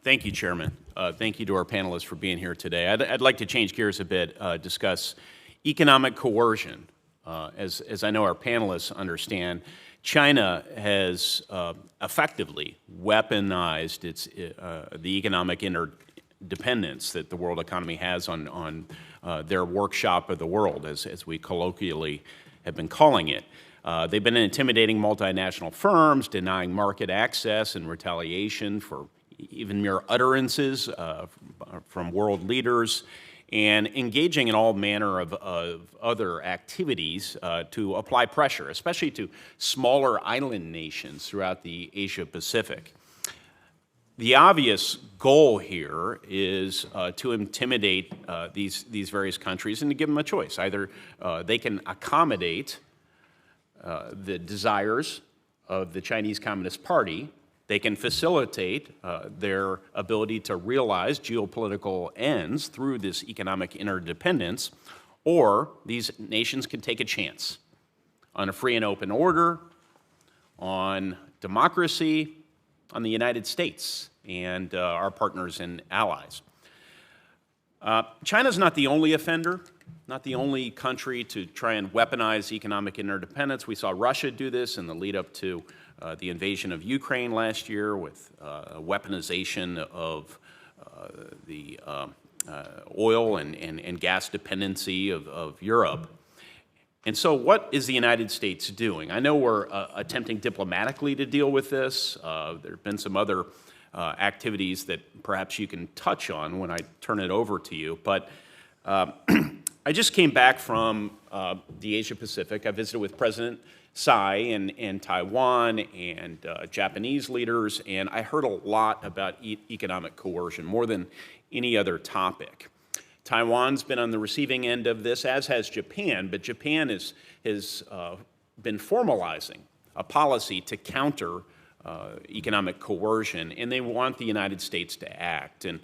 Thank you, Chairman. Thank you to our panelists for being here today. I'd like to change gears a bit, discuss economic coercion. As I know our panelists understand, China has effectively weaponized the economic interdependence that the world economy has on their workshop of the world, as we colloquially have been calling it. They've been intimidating multinational firms, denying market access and retaliation for even mere utterances from world leaders, and engaging in all manner of other activities to apply pressure, especially to smaller island nations throughout the Asia-Pacific. The obvious goal here is to intimidate these various countries and to give them a choice. Either they can accommodate the desires of the Chinese Communist Party, they can facilitate their ability to realize geopolitical ends through this economic interdependence, or these nations can take a chance on a free and open order, on democracy, on the United States and our partners and allies. China's not the only offender, not the only country to try and weaponize economic interdependence. We saw Russia do this in the lead up to the invasion of Ukraine last year with weaponization of the oil and gas dependency of Europe. And so what is the United States doing? I know we're attempting diplomatically to deal with this. There have been some other activities that perhaps you can touch on when I turn it over to you. But I just came back from the Asia-Pacific. I visited with President Tsai in Taiwan and Japanese leaders, and I heard a lot about economic coercion, more than any other topic. Taiwan's been on the receiving end of this, as has Japan, but Japan has been formalizing a policy to counter economic coercion, and they want the United States to act. And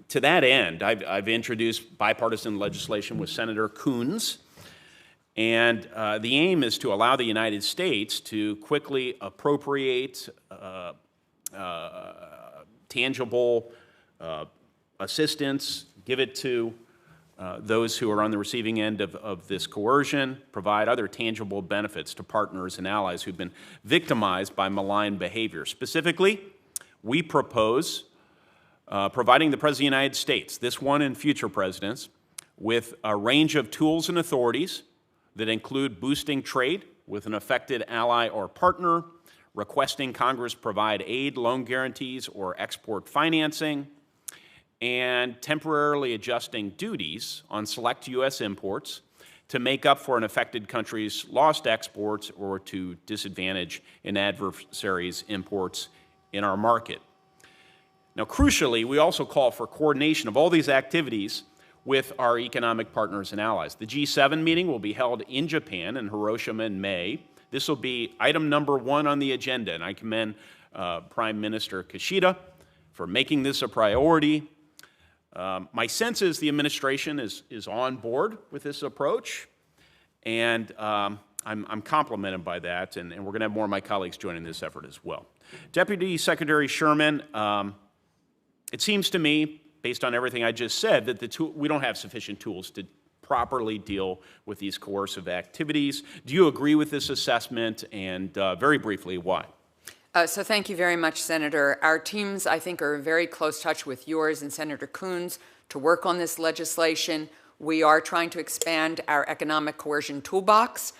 to that end, I've introduced bipartisan legislation with Senator Coons, and the aim is to allow the United States to quickly appropriate tangible assistance, give it to those who are on the receiving end of this coercion, provide other tangible benefits to partners and allies who've been victimized by malign behavior. Specifically, we propose providing the President of the United States, this one and future presidents, with a range of tools and authorities that include boosting trade with an affected ally or partner, requesting Congress provide aid, loan guarantees, or export financing, and temporarily adjusting duties on select U.S. imports to make up for an affected country's lost exports or to disadvantage an adversary's imports in our market. Now, crucially, we also call for coordination of all these activities with our economic partners and allies. The G7 meeting will be held in Japan, in Hiroshima, in May. This will be item number 1 on the agenda, and I commend Prime Minister Kishida for making this a priority. My sense is the administration is on board with this approach, and I'm complimented by that, and we're going to have more of my colleagues joining this effort as well. Deputy Secretary Sherman, it seems to me, based on everything I just said, that we don't have sufficient tools to properly deal with these coercive activities. Do you agree with this assessment? And very briefly, why? So thank you very much, Senator. Our teams, I think, are in very close touch with yours and Senator Coons to work on this legislation. We are trying to expand our economic coercion toolbox.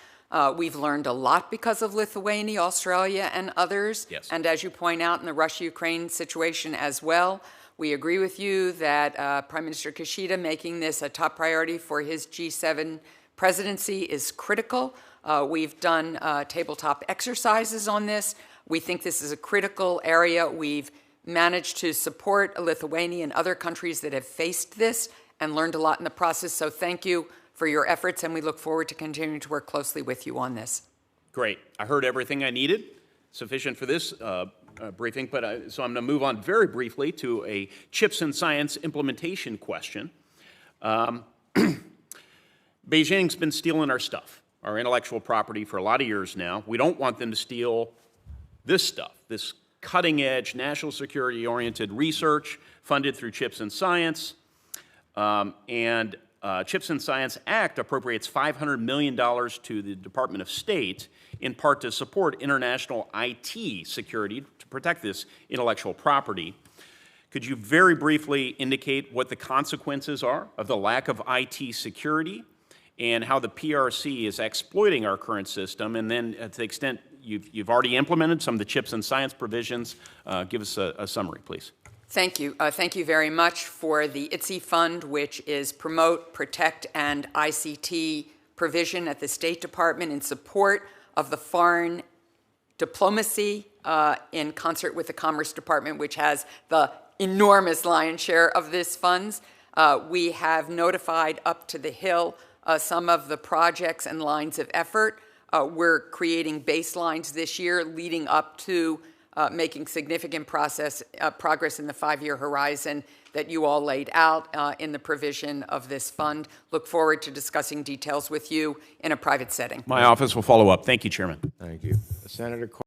We've learned a lot because of Lithuania, Australia, and others. Yes. And as you point out in the Russia-Ukraine situation as well, we agree with you that Prime Minister Kishida making this a top priority for his G7 presidency is critical. We've done tabletop exercises on this. We think this is a critical area. We've managed to support Lithuania and other countries that have faced this and learned a lot in the process. So thank you for your efforts, and we look forward to continuing to work closely with you on this. Great. I heard everything I needed, sufficient for this briefing, so I'm going to move on very briefly to a chips and science implementation question. Beijing's been stealing our stuff, our intellectual property, for a lot of years now. We don't want them to steal this stuff, this cutting-edge, national security-oriented research funded through CHIPS and Science. CHIPS and Science Act appropriates $500 million to the Department of State, in part to support international IT security to protect this intellectual property. Could you very briefly indicate what the consequences are of the lack of IT security and how the PRC is exploiting our current system? And then, to the extent you've already implemented some of the CHIPS and Science provisions, give us a summary, please. Thank you. Thank you very much for the ITSE Fund, which is Promote, Protect, and ICT provision at the State Department in support of the foreign diplomacy in concert with the Commerce Department, which has the enormous lion's share of this funds. We have notified up to the Hill some of the projects and lines of effort. We're creating baselines this year leading up to making significant progress in the 5-year horizon that you all laid out in the provision of this fund. Look forward to discussing details with you in a private setting. My office will follow up. Thank you, Chairman. Thank you. Senator